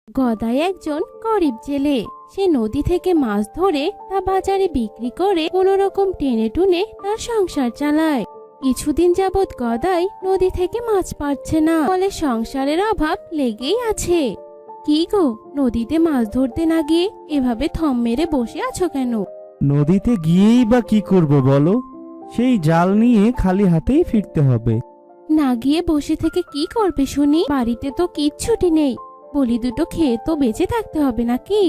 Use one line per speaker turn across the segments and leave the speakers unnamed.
গদাই একজন গরিব জেলে। সে নদী থেকে মাছ ধরে তা বাজারে বিক্রি করে কোনো রকম টেনে টুনে তার সংসার চালায়। কিছুদিন যাবৎ গদাই নদী থেকে মাছ পাচ্ছে না, ফলে সংসারের অভাব লেগেই আছে। কি গো, নদীতে মাছ ধরতে না গিয়ে এভাবে থম মেরে বসে আছো কেন?
নদীতে গিয়েই বা কি করব বলো? সেই জাল নিয়ে খালি হাতেই ফিরতে হবে।
না গিয়ে বসে থেকে কি করবে শুনি? বাড়িতে তো কিচ্ছুটি নেই, বলি দুটো খেয়ে তো বেঁচে থাকতে হবে নাকি?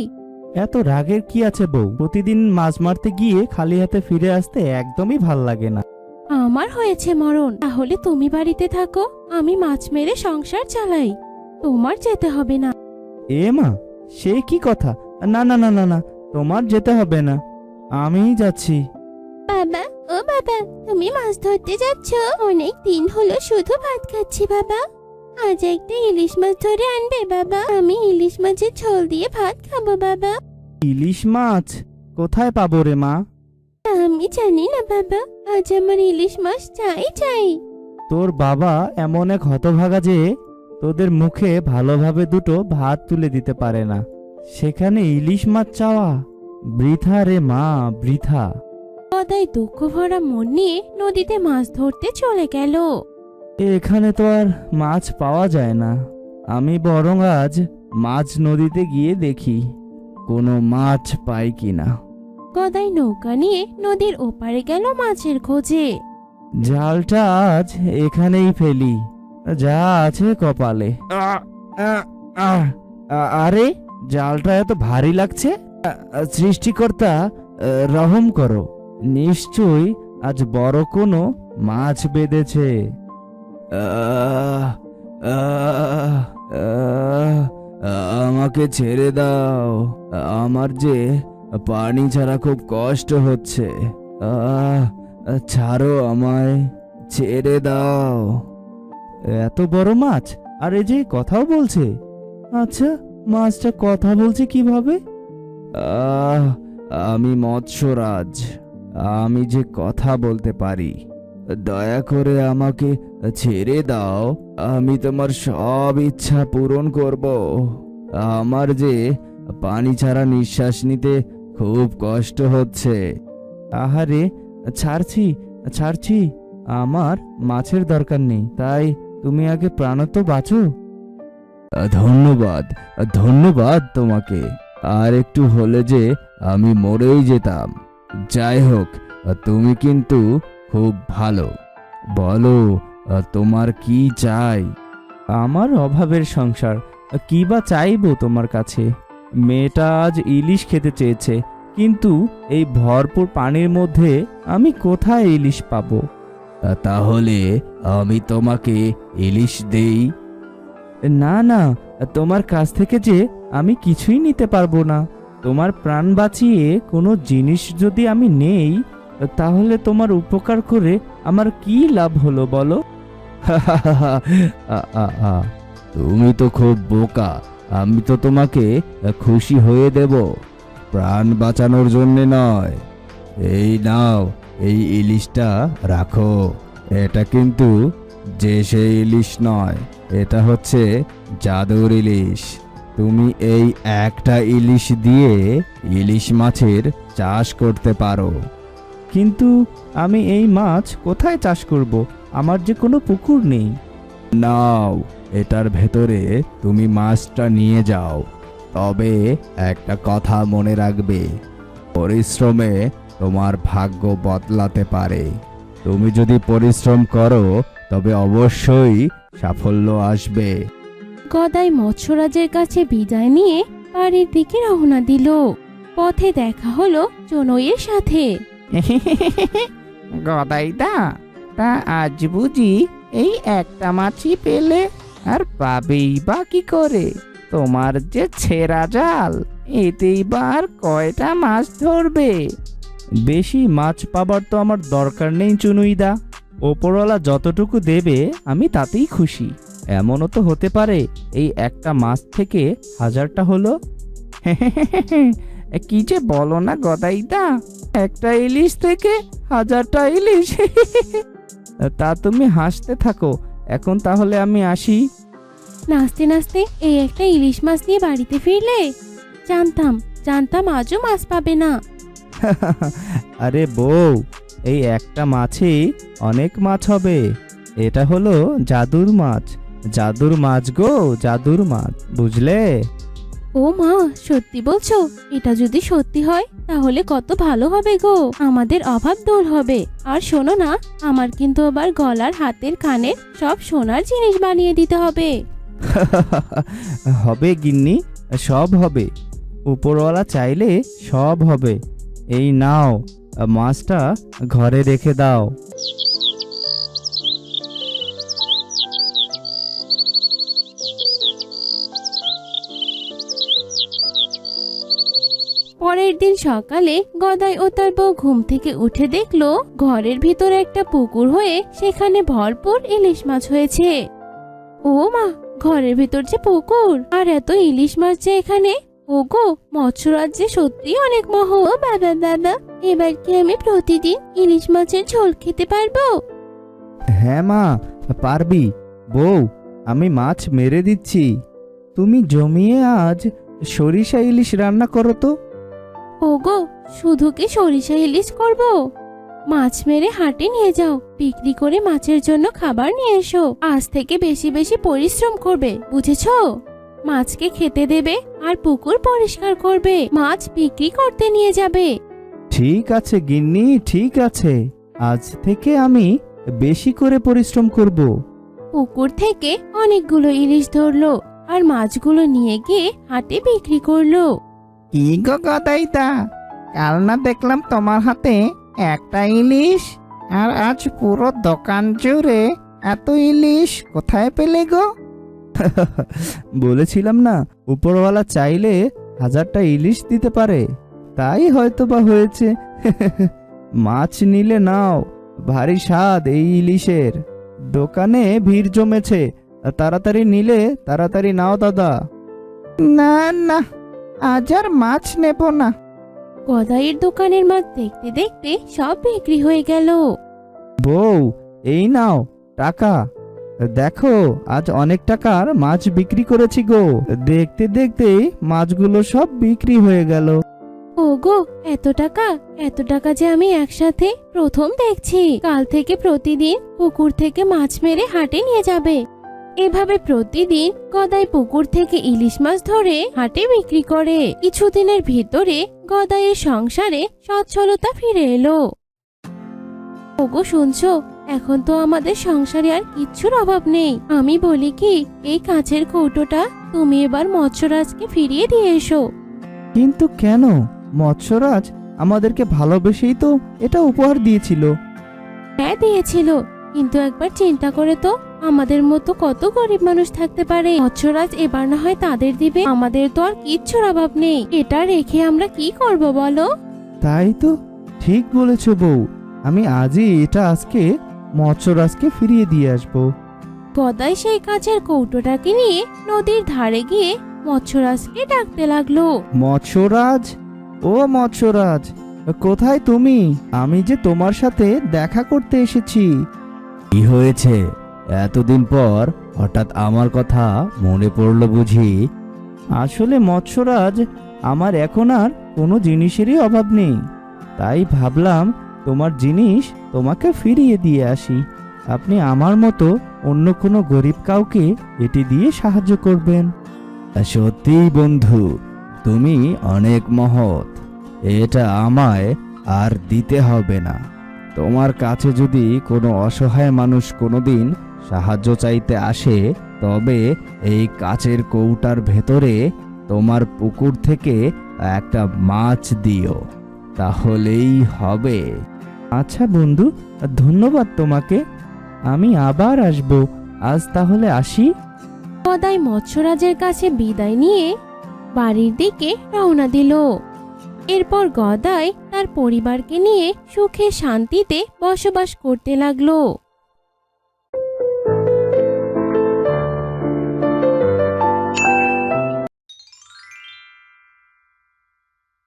এত রাগের কি আছে বউ? প্রতিদিন মাছ মারতে গিয়ে খালি হাতে ফিরে আসতে একদমই ভাল লাগে না।
আমার হয়েছে মরণ, তাহলে তুমি বাড়িতে থাকো, আমি মাছ মেরে সংসার চালাই, তোমার যেতে হবে না।
এ মা, সে কি কথা? না না না না না, তোমার যেতে হবে না, আমিই যাচ্ছি।
বাবা, ও বাবা, তুমি মাছ ধরতে যাচ্ছ? অনেক দিন হলো শুধু ভাত খাচ্ছি বাবা। আজ একটা ইলিশ মাছ ধরে আনবে বাবা, আমি ইলিশ মাছের ঝোল দিয়ে ভাত খাবো বাবা।
ইলিশ মাছ কোথায় পাবো রে মা?
আমি জানি না বাবা, আজ আমার ইলিশ মাছ চাই চাই।
তোর বাবা এমন এক হতভাগা যে তোদের মুখে ভালোভাবে দুটো ভাত তুলে দিতে পারে না, সেখানে ইলিশ মাছ চাওয়া বৃথা রে মা, বৃথা।
গদাই দুঃখ ভরা মন নিয়ে নদীতে মাছ ধরতে চলে গেল।
এখানে তো আর মাছ পাওয়া যায় না, আমি বরং আজ মাছ নদীতে গিয়ে দেখি কোনো মাছ পাই কিনা।
গদাই নৌকা নিয়ে নদীর ওপারে গেল মাছের খোঁজে।
জালটা আজ এখানেই ফেলি, যা আছে কপালে। আরে, জালটা এত ভারী লাগছে। সৃষ্টিকর্তা, রহম করো, নিশ্চয়ই আজ বড় কোনো মাছ বেঁধেছে। আমাকে ছেড়ে দাও, আমার যে পানি ছাড়া খুব কষ্ট হচ্ছে। ছাড়ো আমায়, ছেড়ে দাও। এত বড় মাছ, আর এই যে কথাও বলছে। আচ্ছা, মাছটা কথা বলছে কিভাবে? আমি মৎস্যরাজ, আমি যে কথা বলতে পারি। দয়া করে আমাকে ছেড়ে দাও, আমি তোমার সব ইচ্ছা পূরণ করব। আমার যে পানি ছাড়া নিঃশ্বাস নিতে খুব কষ্ট হচ্ছে। আহারে, ছাড়ছি ছাড়ছি, আমার মাছের দরকার নেই, তাই তুমি আগে প্রাণত বাঁচো। ধন্যবাদ, ধন্যবাদ তোমাকে। আর একটু হলে যে আমি মরেই যেতাম। যাই হোক, তুমি কিন্তু খুব ভালো। বলো, তোমার কি চাই? আমার অভাবের সংসার, কি বা চাইবো তোমার কাছে? মেয়েটা আজ ইলিশ খেতে চেয়েছে, কিন্তু এই ভরপুর পানির মধ্যে আমি কোথায় ইলিশ পাবো? তাহলে আমি তোমাকে ইলিশ দেই? না না, তোমার কাছ থেকে যে আমি কিছুই নিতে পারবো না। তোমার প্রাণ বাঁচিয়ে কোনো জিনিস যদি আমি নেই, তাহলে তোমার উপকার করে আমার কি লাভ হলো বলো? তুমি তো খুব বোকা, আমি তো তোমাকে খুশি হয়ে দেব, প্রাণ বাঁচানোর জন্য নয়। এই নাও, এই ইলিশটা রাখো। এটা কিন্তু যে সেই ইলিশ নয়, এটা হচ্ছে জাদুর ইলিশ। তুমি এই একটা ইলিশ দিয়ে ইলিশ মাছের চাষ করতে পারো। কিন্তু আমি এই মাছ কোথায় চাষ করব? আমার যে কোনো পুকুর নেই। নাও, এটার ভেতরে তুমি মাছটা নিয়ে যাও। তবে একটা কথা মনে রাখবে, পরিশ্রমে তোমার ভাগ্য বদলাতে পারে। তুমি যদি পরিশ্রম করো, তবে অবশ্যই সাফল্য আসবে।
গদাই মৎস্যরাজের কাছে বিদায় নিয়ে বাড়ির দিকে রওনা দিল। পথে দেখা হলো জনৈয়ের সাথে।
গদাইদা, তা আজ বুঝি এই একটা মাছই পেলে? আর পাবেই বা কি করে? তোমার যে ছেঁড়া জাল, এতেই বা আর কয়টা মাছ ধরবে?
বেশি মাছ পাবার তো আমার দরকার নেই চুনুইদা, ওপরওয়ালা যতটুকু দেবে আমি তাতেই খুশি। এমনও তো হতে পারে এই একটা মাছ থেকে 1000টা হলো।
কি যে বলো না গদাইদা, একটা ইলিশ থেকে 1000টা ইলিশ।
তা তুমি হাসতে থাকো, এখন তাহলে আমি আসি।
নাচতে নাচতে এই একটা ইলিশ মাছ নিয়ে বাড়িতে ফিরলে। জানতাম জানতাম আজও মাছ পাবে না।
আরে বউ, এই একটা মাছই অনেক মাছ হবে। এটা হলো জাদুর মাছ, জাদুর মাছ গো, জাদুর মাছ, বুঝলে?
ও মা, সত্যি বলছো? এটা যদি সত্যি হয় তাহলে কত ভালো হবে গো, আমাদের অভাব দূর হবে। আর শোনো না, আমার কিন্তু আবার গলার হাতের কানের সব সোনার জিনিস বানিয়ে দিতে হবে।
হবে গিন্নি, সব হবে। উপরওয়ালা চাইলে সব হবে। এই নাও, মাছটা ঘরে রেখে দাও।
পরের দিন সকালে গদাই ও তার বউ ঘুম থেকে উঠে দেখলো ঘরের ভিতর একটা পুকুর হয়ে সেখানে ভরপুর ইলিশ মাছ হয়েছে। ও মা, ঘরের ভিতর যে পুকুর, আর এত ইলিশ মাছ যে এখানে! ওগো, মৎস্যরাজ যে সত্যি অনেক মহা। ও বাবা বাবা, এবার কি আমি প্রতিদিন ইলিশ মাছের ঝোল খেতে পারবো?
হ্যাঁ মা, পারবি। বউ, আমি মাছ মেরে দিচ্ছি, তুমি জমিয়ে আজ সরিষা ইলিশ রান্না করো তো।
ওগো, শুধু কি সরিষা ইলিশ করব? মাছ মেরে হাটে নিয়ে যাও, বিক্রি করে মাছের জন্য খাবার নিয়ে এসো। আজ থেকে বেশি বেশি পরিশ্রম করবে, বুঝেছো? মাছকে খেতে দেবে আর পুকুর পরিষ্কার করবে, মাছ বিক্রি করতে নিয়ে যাবে।
ঠিক আছে গিন্নি, ঠিক আছে, আজ থেকে আমি বেশি করে পরিশ্রম করব।
পুকুর থেকে অনেকগুলো ইলিশ ধরলো আর মাছগুলো নিয়ে গিয়ে হাটে বিক্রি করলো।
কি গো গদাইদা, কাল না দেখলাম তোমার হাতে একটা ইলিশ, আর আজ পুরো দোকান জুড়ে এত ইলিশ কোথায় পেলে গো?
বলেছিলাম না, উপরওয়ালা চাইলে 1000টা ইলিশ দিতে পারে, তাই হয়তো বা হয়েছে। মাছ নিলে নাও, ভারী স্বাদ এই ইলিশের। দোকানে ভিড় জমেছে, তাড়াতাড়ি নিলে তাড়াতাড়ি নাও দাদা।
না না, আজ আর মাছ নেব না।
গদাইয়ের দোকানের মাছ দেখতে দেখতে সব বিক্রি হয়ে গেল।
বউ, এই নাও টাকা। দেখো, আজ অনেক টাকার মাছ বিক্রি করেছি গো। দেখতে দেখতেই মাছগুলো সব বিক্রি হয়ে গেল।
ওগো, এত টাকা! এত টাকা যে আমি একসাথে প্রথম দেখছি। কাল থেকে প্রতিদিন পুকুর থেকে মাছ মেরে হাটে নিয়ে যাবে। এভাবে প্রতিদিন গদাই পুকুর থেকে ইলিশ মাছ ধরে হাটে বিক্রি করে। কিছুদিনের ভিতরে গদাইয়ের সংসারে সচ্ছলতা ফিরে এলো। ওগো, শুনছো? এখন তো আমাদের সংসারে আর কিচ্ছুর অভাব নেই। আমি বলি কি, এই কাঁচের কৌটোটা তুমি এবার মৎস্যরাজকে ফিরিয়ে দিয়ে এসো।
কিন্তু কেন? মৎস্যরাজ আমাদেরকে ভালোবেসেই তো এটা উপহার দিয়েছিল।
হ্যাঁ, দিয়েছিল, কিন্তু একবার চিন্তা করে তো, আমাদের মতো কত গরিব মানুষ থাকতে পারে। মৎস্যরাজ এবার না হয় তাদের দিবে, আমাদের তো আর কিচ্ছুর অভাব নেই। এটা রেখে আমরা কি করব বলো?
তাই তো, ঠিক বলেছ বউ, আমি আজই এটা আজকে মৎস্যরাজকে ফিরিয়ে দিয়ে আসবো।
গদাই সেই কাঁচের কৌটোটাকে নিয়ে নদীর ধারে গিয়ে মৎস্যরাজকে ডাকতে লাগলো।
মৎস্যরাজ, ও মৎস্যরাজ, কোথায় তুমি? আমি যে তোমার সাথে দেখা করতে এসেছি। কি হয়েছে? এতদিন পর হঠাৎ আমার কথা মনে পড়লো বুঝি? আসলে মৎস্যরাজ, আমার এখন আর কোনো জিনিসেরই অভাব নেই, তাই ভাবলাম তোমার জিনিস তোমাকে ফিরিয়ে দিয়ে আসি। আপনি আমার মতো অন্য কোনো গরিব কাউকে এটি দিয়ে সাহায্য করবেন। সত্যিই বন্ধু, তুমি অনেক মহৎ। এটা আমায় আর দিতে হবে না। তোমার কাছে যদি কোনো অসহায় মানুষ কোনোদিন সাহায্য চাইতে আসে, তবে এই কাচের কৌটার ভেতরে তোমার পুকুর থেকে একটা মাছ দিও, তাহলেই হবে। আচ্ছা বন্ধু, ধন্যবাদ তোমাকে, আমি আবার আসবো। আজ তাহলে আসি।
গদাই মৎস্যরাজের কাছে বিদায় নিয়ে বাড়ির দিকে রওনা দিল। এরপর গদাই তার পরিবারকে নিয়ে সুখে শান্তিতে বসবাস করতে লাগলো।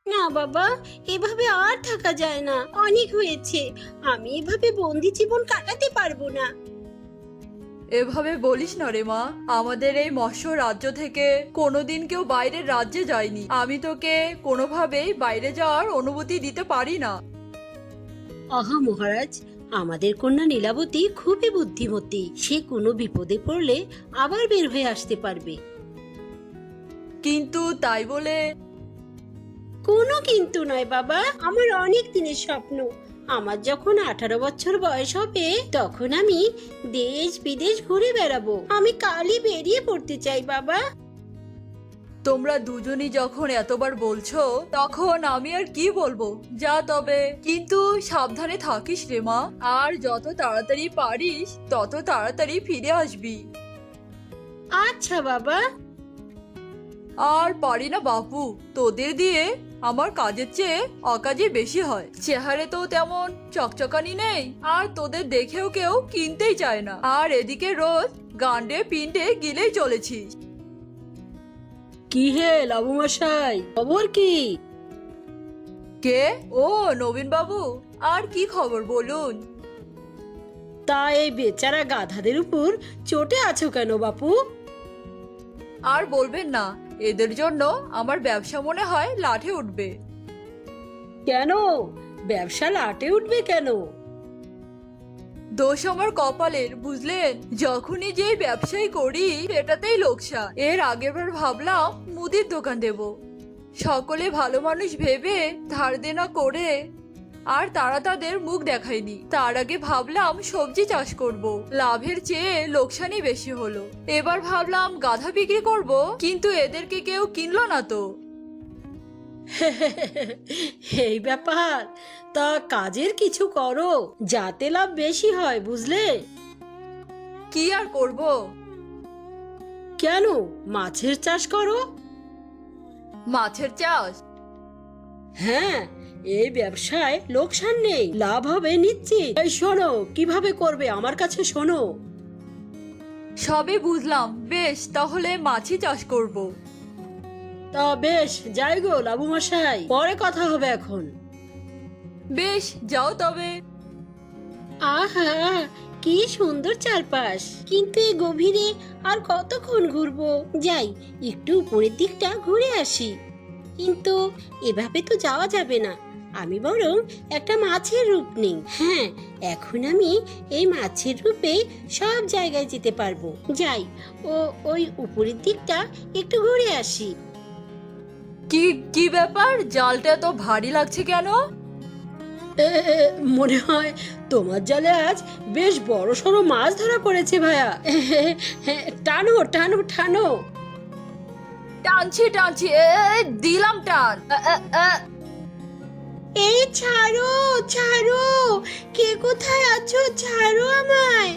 না বাবা, এভাবে আর থাকা যায় না, অনেক হয়েছে। আমি এভাবে বন্দি জীবন কাটাতে পারবো না।
এভাবে বলিস না রে মা, আমাদের এই মৎস্য রাজ্য থেকে কোনোদিন কেউ বাইরের রাজ্যে যায়নি। আমি তোকে কোনোভাবেই বাইরে যাওয়ার অনুমতি দিতে পারি না।
আহা মহারাজ, আমাদের কন্যা নীলাবতী খুবই বুদ্ধিমতী। সে কোনো বিপদে পড়লে আবার বের হয়ে আসতে পারবে।
কিন্তু তাই বলে
কোনো কিন্তু নয় বাবা, আমার অনেক দিনের স্বপ্ন। আমার যখন 18 বছর বয়স হবে তখন আমি দেশ বিদেশ ঘুরে বেড়াবো। আমি কালই বেরিয়ে পড়তে চাই বাবা।
তোমরা দুজনই যখন এতবার বলছো তখন আমি আর কি বলবো, যা তবে। কিন্তু সাবধানে থাকিস রে মা, আর যত তাড়াতাড়ি পারিস তত তাড়াতাড়ি ফিরে আসবি।
আচ্ছা বাবা।
আর পারি না বাপু, তোদের দিয়ে আমার কাজের চেয়ে অকাজে বেশি হয়। চেহারে তো তেমন চকচকানি নেই, আর তোদের দেখেও কেউ কিনতেই চায় না। আর এদিকে রোজ গান্ডে পিন্ডে গিলেই চলেছিস।
কি হে লাবু মশাই, খবর কি?
কে? ও নবীন বাবু, আর কি খবর বলুন।
তা এই বেচারা গাধাদের উপর চটে আছো কেন বাপু?
আর বলবেন না, এদের জন্য আমার ব্যবসা মনে হয় লাঠে উঠবে।
কেন ব্যবসা লাটে উঠবে কেন?
দোষ আমার কপালের, বুঝলেন। যখনই যে ব্যবসায় করি এটাতেই লোকসান। এর আগেরবার ভাবলাম মুদির দোকান দেব, সকলে ভালো মানুষ ভেবে ধার দেনা করে, আর তারা তাদের মুখ দেখায়নি। তার আগে ভাবলাম সবজি চাষ করব, লাভের চেয়ে লোকসানই বেশি হলো। এবার ভাবলাম গাধা বিক্রি করব, কিন্তু এদেরকে কেউ কিনলো না তো।
এই ব্যাপার, তা কাজের কিছু করো যাতে লাভ বেশি হয়, বুঝলে।
কি আর করব।
কেন মাছের চাষ করো?
মাছের চাষ?
হ্যাঁ, এই ব্যবসায় লোকসান নেই, লাভ হবে নিশ্চিত। এই শোনো, কিভাবে করবে আমার কাছে শোনো।
সবে বুঝলাম, বেশ তাহলে মাছই চাষ করব।
তা বেশ, যাই গো লাবু মশাই, পরে কথা হবে এখন।
বেশ, যাও তবে।
আহা, কি সুন্দর চারপাশ, কিন্তু এই গভীরে আর কতক্ষণ ঘুরবো। যাই, একটু উপরের দিকটা ঘুরে আসি। কিন্তু এভাবে তো যাওয়া যাবে না, আমি বরং একটা মাছের রূপ নিই। হ্যাঁ, এখন আমি এই মাছের রূপে সব জায়গায় যেতে পারবো। যাই, ওই উপরের দিকটা একটু ঘুরে আসি।
কি কি ব্যাপার, জালটা তো ভারী লাগছে কেন?
মনে হয় তোমার জালে আজ বেশ বড় সড়ো মাছ ধরা পড়েছে ভাইয়া। টানো টানো টানো।
টানছি টানছি, দিলাম টান।
এই ছাড়ো ছাড়ো, কে কোথায় আছো, ছাড়ো আমায়।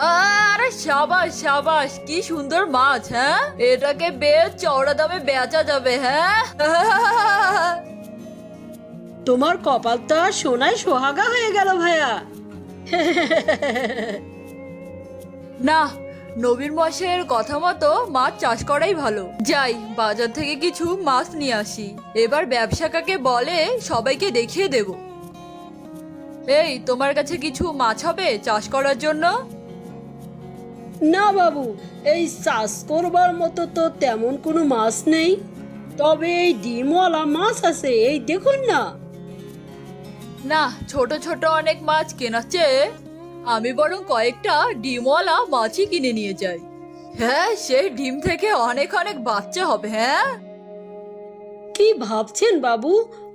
আরে সাবাস সাবাস, কি সুন্দর মাছ। হ্যাঁ, এটাকে বেশ চওড়া দামে বেচা যাবে। হ্যাঁ,
তোমার কপালটা সোনায় সোহাগা হয়ে গেল ভাইয়া।
না, নবীন মশাইয়ের কথা মতো মাছ চাষ করাই ভালো। যাই, বাজার থেকে কিছু মাছ নিয়ে আসি। এবার ব্যবসা কাকে বলে সবাইকে দেখিয়ে দেব। এই, তোমার কাছে কিছু মাছ হবে চাষ করার জন্য?
না বাবু, এই চাষ করবার মতো তো তেমন কোনো মাছ নেই, তবে এই ডিমওয়ালা মাছ আছে, এই দেখুন না।
না, ছোট ছোট অনেক মাছ কেনার চেয়ে আমি বরং কয়েকটা ডিমওয়ালা মাছই কিনে নিয়ে যাই। হ্যাঁ, সেই ডিম থেকে অনেক অনেক বাচ্চা হবে। হ্যাঁ,
কি ভাবছেন বাবু,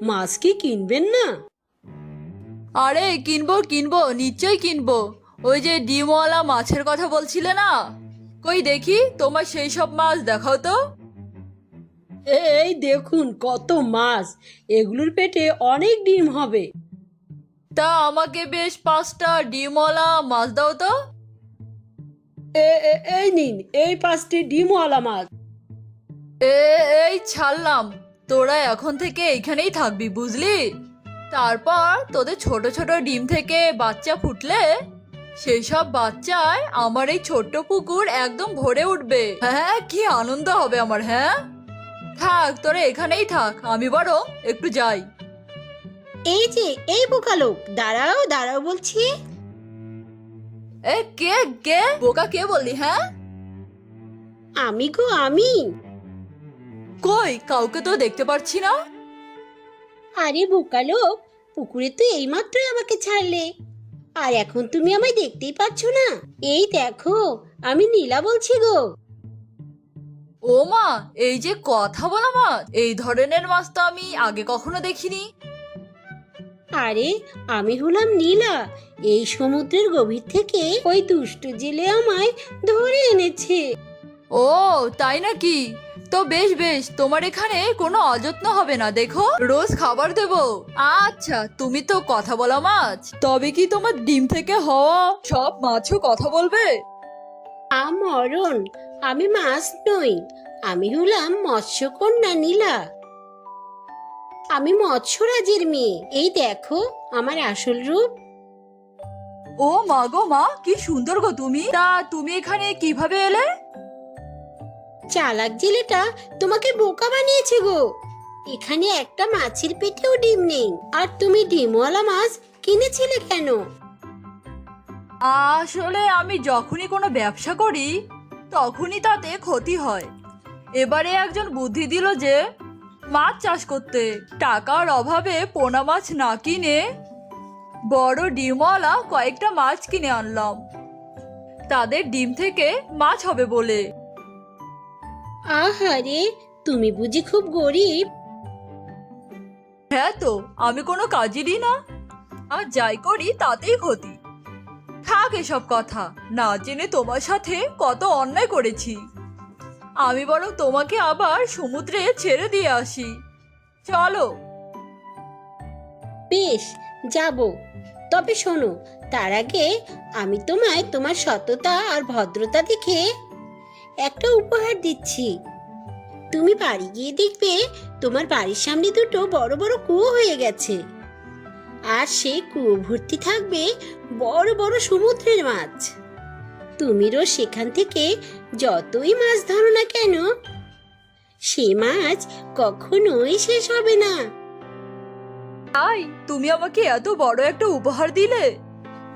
মাছ কি কিনবেন না?
আরে কিনবো কিনবো, নিশ্চয়ই কিনবো। ওই যে ডিমওয়ালা মাছের কথা বলছিলে না, কই দেখি তোমার সেই সব মাছ দেখাও তো।
এই দেখুন কত মাছ, এগুলোর পেটে অনেক ডিম হবে।
তা আমাকে বেশ 5টা ডিমওয়ালা মাছ দাও তো।
এই নিন এই 5টি ডিমওয়ালা মাছ।
এই ছাড়লাম, তোরা এখন থেকে এইখানেই থাকবি, বুঝলি। তারপর তোদের ছোট ছোট ডিম থেকে বাচ্চা ফুটলে সেই সব বাচ্চায় আমার এই ছোট্ট পুকুর একদম ভরে উঠবে। হ্যাঁ, কি আনন্দ হবে আমার। হ্যাঁ, থাক, তোরা এখানেই থাক, আমি বরং একটু যাই।
এই যে এই বোকা লোক, দাঁড়াও দাঁড়াও বলছি।
এ কে কে বোকা কে বললি? হ্যাঁ,
আমি গো আমি।
কই কাউকে তো দেখতে পাচ্ছি না।
আরে বোকা লোক, পুকুরে তো এইমাত্রই আমাকে ছাড়লে, আর এখন তুমি আমায় দেখতেই পাচ্ছ না? এই দেখো, আমি নীলা বলছি গো।
ও মা, এই যে কথা বলা মাছ, এই ধরনের মাছ তো আমি আগে কখনো দেখিনি।
আরে আমি হলাম নীলা, এই সমুদ্রের গভীর থেকে ওই দুষ্টু জেলে আমায় ধরে এনেছে।
ও তাই নাকি? তো বেশ বেশ, তোমার এখানে কোনো অযত্ন হবে না, দেখো রোজ খাবার দেবো। আচ্ছা, তুমি তো কথা বলা মাছ, তবে কি তোমার ডিম থেকে হওয়া সব মাছও কথা বলবে?
মরণ, আমি মাছ নই, আমি হলাম মৎস্যকন্যা নীলা। আমি মৎস্যরাজের মেয়ে, এই দেখো আমার আসল রূপ।
ও মা গো মা, কি সুন্দর গো তুমি। তা তুমি এখানে কিভাবে এলে?
চালাক জেলেটা তোমাকে বোকা বানিয়েছে গো। এখানে একটা মাছের পেটেও ডিম নেই, আর তুমি ডিমওয়ালা মাছ কিনেছিলে কেন?
আসলে আমি যখনই কোনো ব্যবসা করি তখনই তাতে ক্ষতি হয়। এবারে একজন বুদ্ধি দিল যে মাছ চাষ করতে, টাকার অভাবে পোনা মাছ না কিনে বড় ডিমওয়ালা কয়েকটা মাছ কিনে আনলাম, তাদের ডিম থেকে মাছ হবে বলে।
আহারে, তুমি বুঝি খুব গরিব?
হ্যাঁ তো, আমি কোনো কাজেরই না, আর যাই করি তাতেই ক্ষতি। থাক এসব কথা, না জেনে তোমার সাথে কত অন্যায় করেছি। আমি বরং তোমাকে আবার সমুদ্রে ছেড়ে দিয়ে আসি, চলো।
বেশ, যাব। তবে শোনো, তার আগে আমি তোমায় তোমার সততা আর ভদ্রতা দেখে একটা উপহার দিচ্ছি। তুমি বাড়ি গিয়ে দেখবে তোমার বাড়ির সামনে দুটো বড় বড় কুয়ো হয়ে গেছে, আর সেই কুয়ো ভর্তি থাকবে বড় বড় সমুদ্রের মাছ। তুমি রোজ সেখান থেকে যতই মাছ ধরো না কেন, সে মাছ কখনোই শেষ হবে না।
তাই তুমি আমাকে এত বড় একটা উপহার দিলে,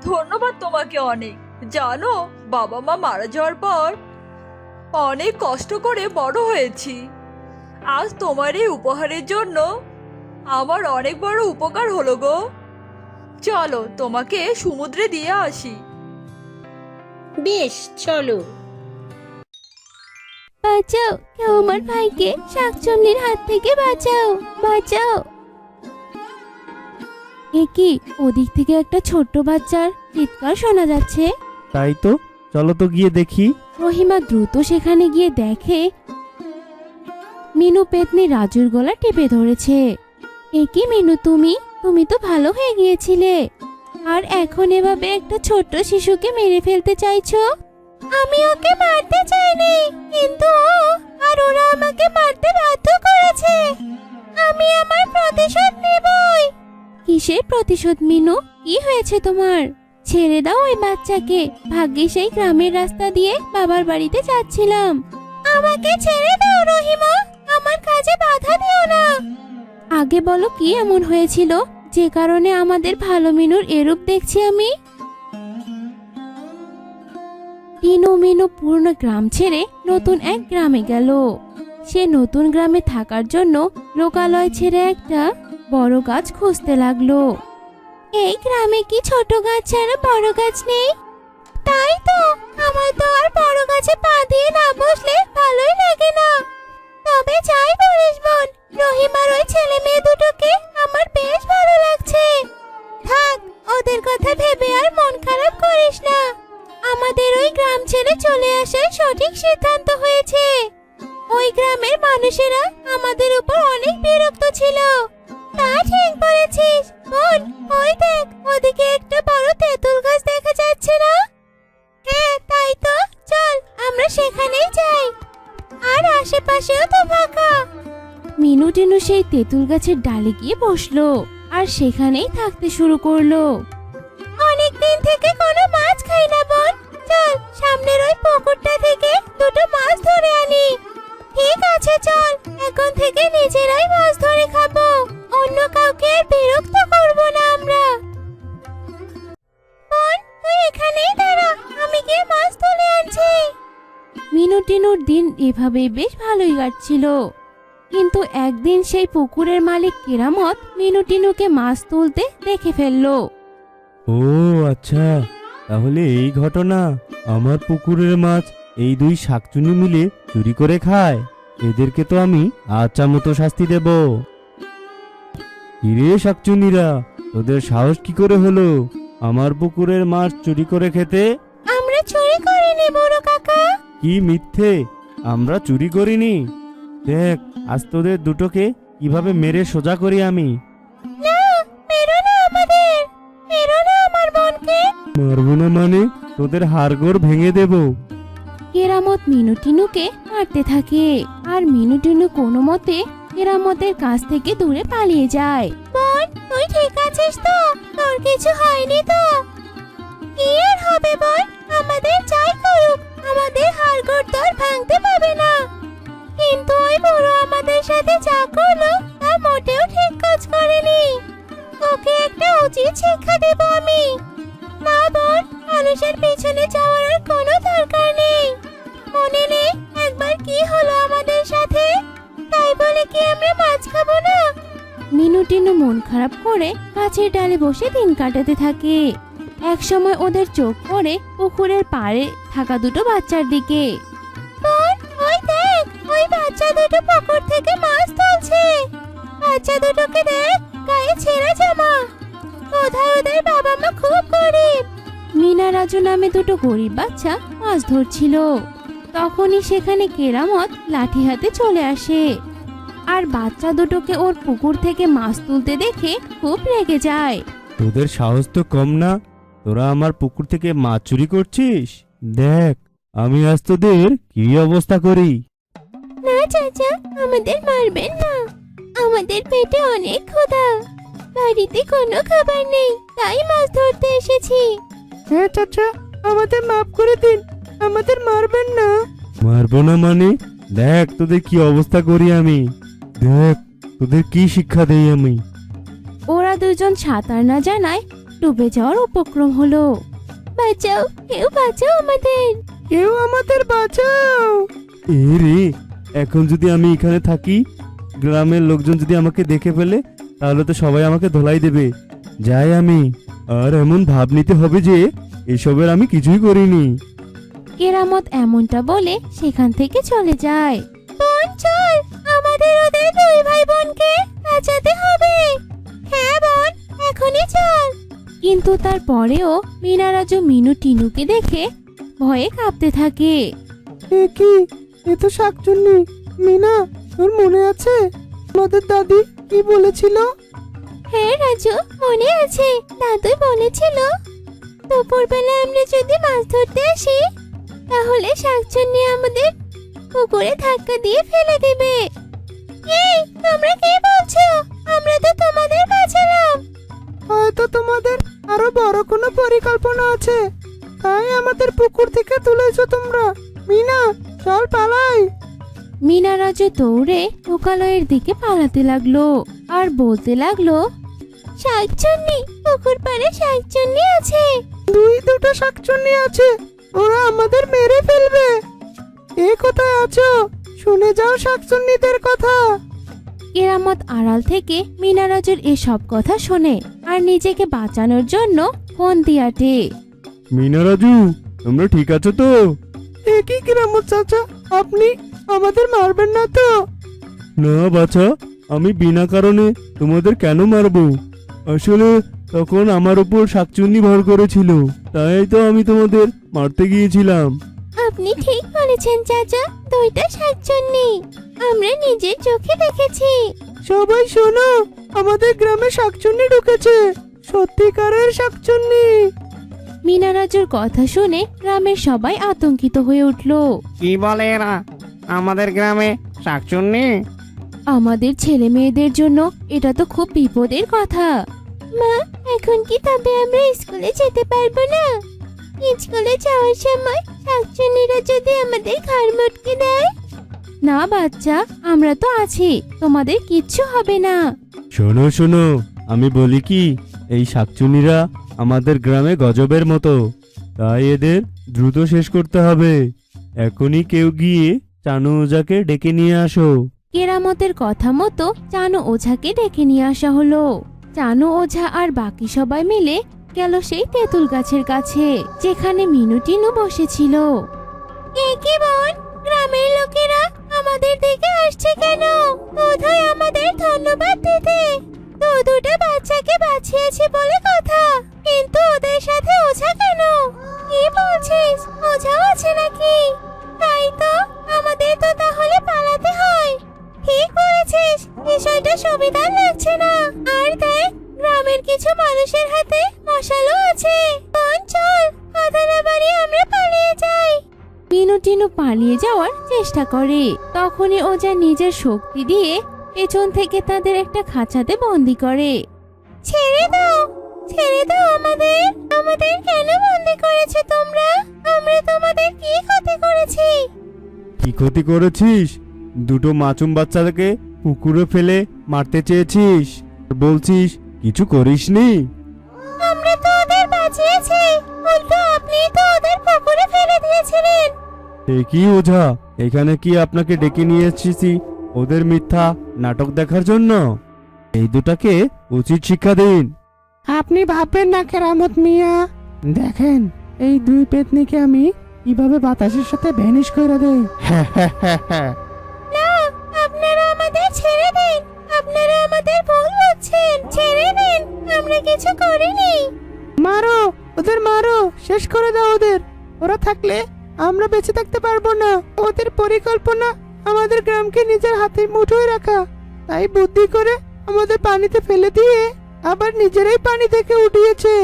ধন্যবাদ তোমাকে অনেক। জানো, বাবা মা মারা যাওয়ার পর অনেক কষ্ট করে বড় হয়েছি। আজ তোমার এই উপহারের জন্য আমার অনেক বড় উপকার হলো গো। চলো তোমাকে সমুদ্রে দিয়ে আসি।
বেশ, চলো।
বাঁচাও, কেউ আমার ভাইকে শাকচুন্নির হাত থেকে বাঁচাও, বাঁচাও। এ কি, ওদিক থেকে একটা ছোট্ট বাচ্চার চিৎকার শোনা যাচ্ছে।
তাই তো, চলো তো গিয়ে দেখি।
রহিমা দ্রুত সেখানে গিয়ে দেখে মিনু পেতনি রাজুর গলা টিপে ধরেছে। এ কি মিনু, তুমি তুমি তো ভালো হয়ে গিয়েছিলে, আর এখন এভাবে একটা ছোট্ট শিশুকে মেরে ফেলতে চাইছো? আমি ওকে মারতে চাইনি, কিন্তু ও আর ওরা আমাকে মারতে বাধ্য করেছে। আমি আমার প্রতিশোধ নেবই। কিসের প্রতিশোধ মিনু? কি হয়েছে তোমার? ছেড়ে দাও ওই বাচ্চাকে। ভাগ্যে সেই গ্রামের রাস্তা দিয়ে বাবার বাড়িতে যাচ্ছিলাম। আমাকে ছেড়ে দাও রহিমা, আমার কাজে বাধা দিও না। আগে বলো, কি এমন হয়েছিল যে কারণে আমাদের ভালো মিনুর এরূপ দেখছি আমি? টিনু মিনু পূর্ণ গ্রাম ছেড়ে নতুন এক গ্রামে গেল। সে নতুন গ্রামে থাকার জন্য লোকালয় ছেড়ে একটা বড় গাছ খুঁজতে লাগলো। এই গ্রামে কি ছোট গাছ ছাড়া বড় গাছ নেই? তাই তো, আমার তো আর বড় গাছে পা দিয়ে না বসলে ভালোই লাগে না। তবে যাই বলিস বোন, রহিমার ওই ছেলে মেয়ে দুটোকে আমার বেশ ভালো লাগছে। থাক, ওদের কথা ভেবে আর মন খারাপ করিস না। আমাদের ওই গ্রাম ছেড়ে চলে আসার সঠিক সিদ্ধান্ত হয়েছে। ওই গ্রামের মানুষেরা আমাদের উপর অনেক বিরক্ত ছিল। তা ঠিক বলেছিস বোন, ওই দেখ, ওদিকে একটা বড় তেঁতুল গাছ দেখা যাচ্ছে না? হ্যাঁ তাই তো, চল আমরা সেখানেই যাই। আর আশেপাশেও তো ফাঁকা। মিনু টিনু সেই তেঁতুল গাছের ডালে গিয়ে বসলো আর সেখানেই থাকতে শুরু করলো। অনেকদিন থেকে কোনো মাছ খাই না বোন, চল সামনের ওই পুকুরটা থেকে দুটো মাছ ধরে আনি। ঠিক আছে চল, এখন থেকে নিজেরাই মাছ ধরে খাবো, অন্য কাউকে আর বিরক্ত করবো না আমরা। বোন, তুই এখানেই দাঁড়া, মিনুটিনুর দিন এভাবেই বেশ ভালোই কাটছিল। কিন্তু একদিন সেই পুকুরের মালিক কেরামত মিনুটিনুকে মাছ তুলতে দেখে ফেললো।
ও আচ্ছা, তাহলে এই ঘটনা। আমার পুকুরের মাছ এই দুই শাকচুনি মিলে চুরি করে খায়। এদেরকে তো আমি আচ্ছা মতো শাস্তি দেব। কিরে শাকচুনিরা, তোদের সাহস কি করে হলো আমার পুকুরের মাছ চুরি করে খেতে?
আমরা চুরি করিনি বড় কাকা।
কি মিথ্যে, আমরা চুরি করিনি। দেখ আজ তোদের দুটোকে কিভাবে মেরে সোজা করি আমি।
না, মেরো না আমাদের, মেরো না আমার বোনকে।
মারবো না মানে তোদের হাড়গোড় ভেঙে দেব।
কেরামত মিনুটিনুকে মারতে থাকে আর মিনুটিনু কোনো মতে কেরামতের কাছ থেকে দূরে পালিয়ে যায়। বোন, তুই ঠিক আছিস তো? তোর কিছু হয়নি তো? কি আর হবে বোন, আমাদের যাই করুক আমাদের হাড়গোড় তো আর ভাঙতে পাবে না। কিন্তু ওই বড় আমাদের সাথে যা করলো তা মোটেও ঠিক কাজ করেনি। ওকে একটা উচিত শিক্ষা দেব আমি। না বোন, মানুষের পেছনে যাওয়ার আর কোনো দরকার নেই। মনে নেই একবার কি হলো আমাদের সাথে? তাই বলে কি আমরা মাছ খাবো না? মিনুটিনু মন খারাপ করে গাছের ডালে বসে দিন কাটাতে থাকে। একসময় ওদের চোখ পড়ে পুকুরের পাড়ে থাকা দুটো বাচ্চার দিকে। বোন, ওই দেখ, ওই বাচ্চা দুটো পুকুর থেকে মাছ তুলছে। বাচ্চা দুটোকে দেখ, গায়ে ছেঁড়া জামা। বোধহয় ওদের বাবা মা খুব গরিব। মিনা রাজু নামে দুটো গরিব বাচ্চা মাছ ধরছিল। তখনই সেখানে কেরামত লাঠি হাতে চলে আসে আর বাচ্চা দুটোকে ওর পুকুর থেকে মাছ তুলতে দেখে খুব রেগে যায়।
তোদের সাহস তো কম না, তোরা আমার পুকুর থেকে মাছ চুরি করছিস। দেখ আমি আজ তোদের কি অবস্থা করি।
না চাচা, আমাদের মারবেন না, আমাদের পেটে অনেক ক্ষুধা, বাড়িতে কোনো খাবার নেই, তাই মাছ ধরতে এসেছি।
হ্যাঁ চাচা, আমাদের মাফ করে দিন, আমাদের মারবেন না।
মারবো না মানে দেখ তোদের কি অবস্থা করি আমি। দেখ তোদের কি শিক্ষা দেই আমি।
ওরা দুজন সাঁতার না জানায় ডুবে যাওয়ার উপক্রম হলো। বাঁচাও, কেউ বাঁচাও আমাদের,
কেউ আমাদের বাঁচাও।
এ রে, এখন যদি আমি এখানে থাকি, গ্রামের লোকজন যদি আমাকে দেখে ফেলে, তাহলে তো সবাই আমাকে ধোলাই দেবে। যাই আমি, আর এমন ভাব নিতে হবে যে এসবের আমি কিছুই করিনি।
কেরামত এমনটা বলে সেখান থেকে চলে যায়। বোন চল, আমাদের ওদের দুই ভাই বোনকে বাঁচাতে হবে। হ্যাঁ বোন, এখনই চল। কিন্তু তারপরেও মিনা রাজু মিনুটিনুকে দেখে ভয়ে কাঁপতে থাকে।
এ কি, এ তো শাকচুন্নি। মিনা, তোর মনে আছে আমাদের দাদি কি বলেছিল?
হ্যাঁ রাজু, মনে আছে। দাদু বলেছিল দুপুরবেলা আমরা যদি মাছ ধরতে আসি তাহলে শাকচুন্নি আমাদের পুকুরে ধাক্কা দিয়ে ফেলে দেবে। এই, তোমরা কি বলছো? আমরা তো তোমাদের বাঁচালাম।
হয়তো তোমাদের আরো বড় কোনো পরিকল্পনা আছে, তাই আমাদের পুকুর থেকে তুলেছো তোমরা। মিনা, চল পালাই।
মিনা রাজু দৌড়ে লোকালয়ের দিকে পালাতে লাগলো আর বলতে লাগলো, শাকচুন্নি, পুকুর পাড়ে শাকচুন্নি আছে।
দুটো শাকচুন্নি আছে, ওরা আমাদের মেরে ফেলবে। এ কোথায় আছো? শুনে যাও শাকচুন্নিদের কথা।
কেরামত আড়াল থেকে মিনা রাজুর এসব কথা শোনে আর নিজেকে বাঁচানোর জন্য ফোন দিয়াটে।
মিনা রাজু, তোমরা ঠিক আছো তো?
এ কি কেরামত চাচা, আপনি আমাদের মারবেন না তো?
না বাছা, আমি বিনা কারণে তোমাদের কেন মারবো? আসলে তখন আমার উপর শাকচুন্নি ভর করেছিল, তাই তো আমি তোমাদের মারতে গিয়েছিলাম।
আপনি ঠিক বলেছেন চাচা, দুইটা শাকচুন্নি আমরা নিজের চোখে দেখেছি।
সবাই শোনো, আমাদের গ্রামে শাকচুন্নি ঢুকেছে, সত্যিকারের শাকচুন্নি।
মিনা রাজুর কথা শুনে গ্রামের সবাই আতঙ্কিত হয়ে উঠল।
কি বলে এরা? আমাদের গ্রামে শাকচুন্নি?
আমাদের ছেলে মেয়েদের জন্য এটা তো খুব বিপদের কথা। মা, এখন কি তবে আমরা স্কুলে যেতে পারবো না? স্কুলে যাওয়ার সময় শাকচুন্নিরা যদি আমাদের ঘাড় মটকে দেয়? না বাচ্চা, আমরা তো আছি, তোমাদের কিচ্ছু হবে না।
শোনো শোনো, আমি বলি কি, এই শাকচুনিরা আমাদের গ্রামে গজবের মতো, তাই এদের দ্রুত শেষ করতে হবে।
এখনই কেউ গিয়ে চানু ওঝাকে ডেকে নিয়ে আসো।
কেরামতের কথা মতো চানু ওঝাকে ডেকে নিয়ে আসা হলো। চানু ওঝা আর বাকি সবাই মিলে গেল সেই তেঁতুল গাছের কাছে, যেখানে মিনু টিনু বসেছিল। কি বোন, গ্রামের লোকেরা আমাদের দিকে আসছে কেন? বোধহয় আমাদের ধন্যবাদ দিতে। তো দুটো বাচ্চাকে বাঁচিয়েছে বলে কথা, কিন্তু ওদের সাথে ওঝা কেন? কি বলছিস, ওঝাও আছে নাকি? তাই তো, আমাদের তো তাহলে পালাতে হয়। ঠিক বলেছিস, বিষয়টা সুবিধার লাগছে না। আর দেখ, গ্রামের কিছু মানুষের হাতে মশালও আছে। বোন চল, কথা না বাড়িয়ে আমরা পালিয়ে যাই। মিনু টিনু পালিয়ে যাওয়ার চেষ্টা করে, তখনই ওঝা নিজের শক্তি দিয়ে পেছন থেকে তাদের একটা খাঁচাতে বন্দি করে। ছেড়ে দাও, ছেড়ে দাও আমাদের। আমাদের কেন বন্দি করেছো তোমরা? আমরা তোমাদের কি ক্ষতি করেছি?
কি ক্ষতি করেছিস? দুটো মাছুম বাচ্চাকে পুকুরে ফেলে মারতে চেয়েছিস, বলছিস কিছু করিসনি।
আমরা তো ওদের বাঁচিয়েছি, উল্টো আপনি তো ওদের পুকুরে ফেলে দিয়েছিলেন।
এ কি ওঝা, এখানে কি আপনাকে ডেকে নিয়ে এসেছি ওদের মিথ্যা নাটক দেখার জন্য? এই দুটাকে উচিত শিক্ষা দিন।
আপনি ভাববেন না কেরামত মিয়া, দেখেন এই দুই পেতনিকে আমি কিভাবে বাতাসের সাথে ভ্যানিশ করে দেই।
না, আপনারা আমাদের ছেড়ে দিন। আপনারা আমাদের ভুল বুঝছেন, ছেড়ে দিন, আমরা কিছু করিনি।
মারো ওদের, মারো, শেষ করে দাও ওদের। ওরা থাকলে আমরা বেঁচে থাকতে পারবো না। ওদের পরিকল্পনা আমাদের গ্রামকে নিজের হাতের মুঠোয় রাখা, তাই বুদ্ধি করে আমাদের পানিতে ফেলে দিয়ে আবার নিজেরাই পানি থেকে উঠিয়েছে।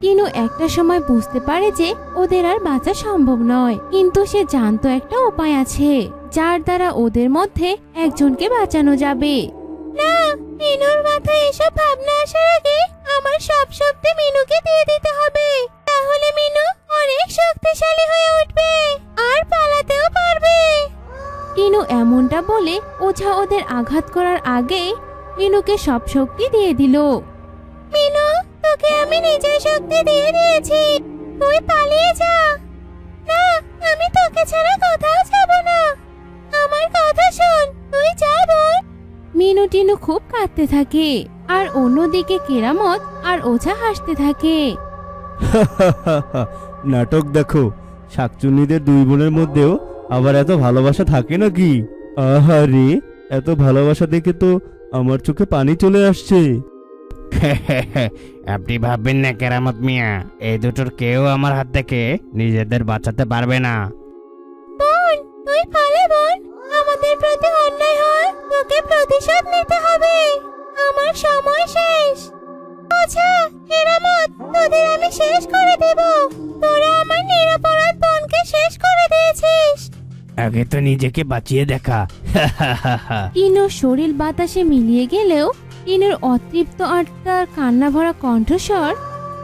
টিনু একটা সময় বুঝতে পারে যে ওদের আর বাঁচা সম্ভব নয়, কিন্তু সে জানতো একটা উপায় আছে যার দ্বারা ওদের মধ্যে একজনকে বাঁচানো যাবে। না, মিনুর মাথায় এসব ভাবনা আসার আগে আমার সব শক্তি মিনুকে দিয়ে দিতে হবে, তাহলে মিনু অনেক শক্তিশালী হয়ে উঠবে আর পালাতেও পারবে। টিনু এমনটা বলে ওঝা ওদের আঘাত করার আগে মিনুকে সব শক্তি দিয়ে দিল। মিনু, তোকে আমি নিজের শক্তি দিয়ে দিয়েছি, তুই পালিয়ে যা। না, আমি তোকে ছাড়া কোথাও যাব না। আমার কথা শোন, তুই যা বোন। মিনু টিনু খুব কাঁদতে থাকে, আর অন্যদিকে কেরামত আর ওঝা হাসতে থাকে।
নাটক দেখো, শাকচুন্নিদের দুই বোনের মধ্যেও আবার এত ভালোবাসা থাকে নাকি? আহারে, এত ভালোবাসা দেখে তো আমার চোখে পানি চলে আসছে।
আপনি ভাববেন না কেরামত মিয়া, এই দুটোর কেউ আমার হাত থেকে নিজেদের বাঁচাতে পারবে না।
বোন, তুই পালা বোন, আমাদের প্রতি অন্যায় হয়, তোকে প্রতিশোধ নিতে হবে। আমার সময় শেষ। ওঝা, কেরামত, তোদের আমি শেষ করে দেব। তোরা আমার নিরপরাধ বোনকে শেষ করে দিয়েছিস।
আগে তো নিজেকে বাঁচিয়ে দেখা।
টিনুর শরীর বাতাসে মিলিয়ে গেলেও টিনুর অতৃপ্ত আর তার কান্না ভরা কণ্ঠস্বর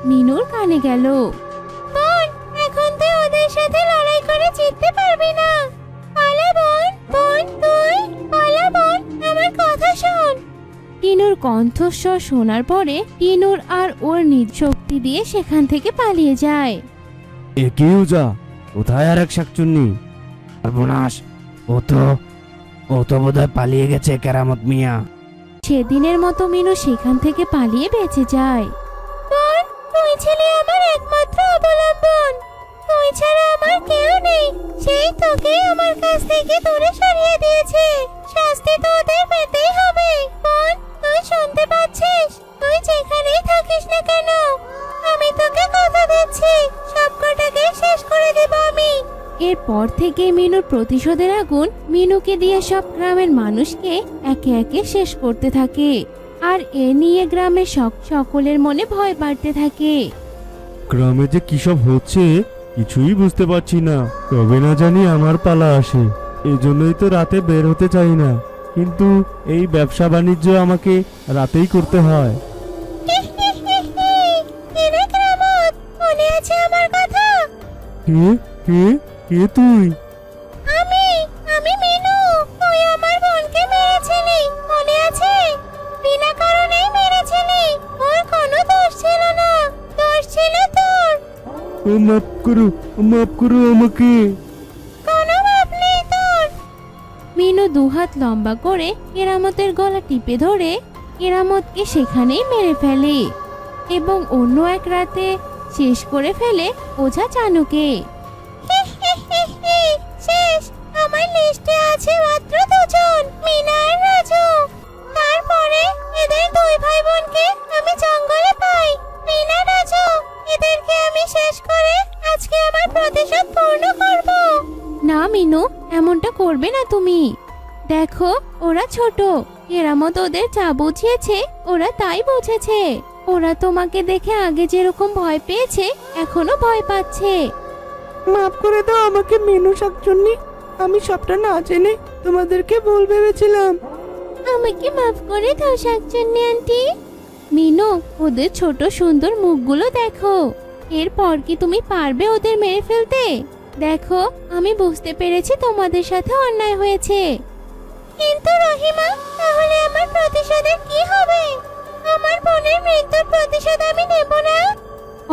মিনুর কানে গেল। বোন, এখন তুই ওদের সাথে লড়াই করে জিততে পারবি না। পালা বোন, বোন তুই পালা বোন, আমার কথা শোন। টিনুর কণ্ঠস্বর শোনার পরে টিনুর আর ওর নিজ শক্তি দিয়ে সেখান থেকে পালিয়ে যায়।
এ কি ওঝা, কোথায় আর এক শাকচুন্নি?
সর্বনাশ, ও তো বোধহয় পালিয়ে গেছে কেরামত মিয়া।
সেদিনের মতো মিনু সেখান থেকে পালিয়ে বেঁচে যায়। বোন, তুই ছিলি আমার একমাত্র অবলম্বন, তুই ছাড়া আমার কেউ নেই। সেই তোকেই আমার কাছ থেকে দূরে সরিয়ে দিয়েছে, শাস্তি তো ওদের পেতেই হবে। বোন, তুই শুনতে পাচ্ছিস? তুই যেখানেই থাকিস না কেন, আমি তোকে কথা দিচ্ছি, সবকটাকে শেষ করে দেব আমি। এরপর থেকে মিনুর প্রতিশোধের আগুন মিনুকে দিয়ে সব গ্রামের মানুষকে একে একে শেষ করতে থাকে, আর এ নিয়ে গ্রামের সকলের মনে ভয় বাড়তে থাকে।
গ্রামে যে কি সব হচ্ছে কিছুই বুঝতে পারছি না, কবে না জানি আমার পালা আসে। এজন্যই তো রাতে বের হতে চাই না, কিন্তু এই ব্যবসা বাণিজ্য আমাকে রাতেই করতে হয়।
মনে আছে আমার কথা?
কে কে কে তুই?
আমি মিনু। তুই আমার বোনকে মেরেছিলি, মনে আছে? বিনা কারণেই মেরেছিলি, ওর কোনো দোষ ছিল না, দোষ ছিল তোর।
ও মাফ করো আমাকে।
কোন দুহাত লম্বা করে কেরামতের গলা টিপে ধরে কেরামতকে সেখানেই মেরে ফেলে এবং অন্য এক রাতে শেষ করে ফেলে ওঝা চানুকে। শেষ, আমার লিস্টে আছে মাত্র দুজন, মিনা আর রাজু। তারপরে এদের দুই ভাই বোনকে আমি জঙ্গলে পাই। মিনা, রাজু, এদেরকে আমি শেষ করে আজকে আমার প্রতিশোধ পূর্ণ করব। না মিনু, এমনটা করবে না তুমি। দেখো, ওরা ছোট, কেরামত ওদের যা বুঝিয়েছে ওরা তাই বুঝেছে। ওরা তোমাকে দেখে আগে যেরকম ভয় পেয়েছে এখনো ভয় পাচ্ছে।
মাফ করে দাও আমাকে মেনু শাকচুন্নি, আমি সবটা না জেনে তোমাদেরকে ভুল ভেবেছিলাম।
আমাকে মাফ করে দাও শাকচুন্নি আন্টি। মিনু, ওদের ছোট সুন্দর মুখগুলো দেখো। এরপর কি তুমি পারবে ওদের মেরে ফেলতে? দেখো, আমি বুঝতে পেরেছি তোমাদের সাথে অন্যায় হয়েছে। কিন্তু রহিমা, তাহলে আমার প্রতিশোধের কি হবে? আমার বোনের মৃত্যুর প্রতিশোধ আমি নেব না।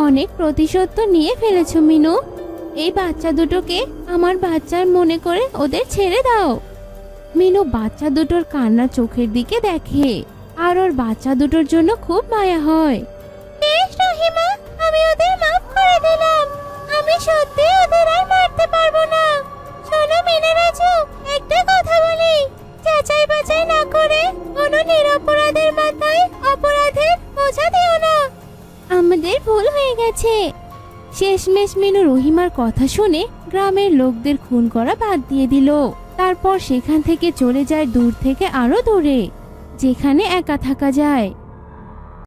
অনেক প্রতিশোধ তো নিয়ে ফেলেছো মিনু। এই বাচ্চা দুটোকে আমার বাচ্চার মনে করে ওদের ছেড়ে দাও। মিনু বাচ্চা দুটোর কান্না চোখের দিকে দেখে আর ওর বাচ্চা দুটোর জন্য খুব মায়া হয়। বেশ রহিমা, আমি ওদের মাফ করে দিলাম। আমি সত্যি ওদের আর মারতে পারবো না। শোনো মিনা, রাজু, একটা কথা বলি, যাচাই বাছাই না করে কোনো নিরপরাধের মাথায় অপরাধের বোঝা দিও না। আমাদের ভুল হয়ে গেছে। শেষমেশ মিনু রহিমার কথা শুনে গ্রামের লোকদের খুন করা বাদ দিয়ে দিল। তারপর সেখান থেকে চলে যায় দূর থেকে আরো দূরে, যেখানে একা থাকা যায়।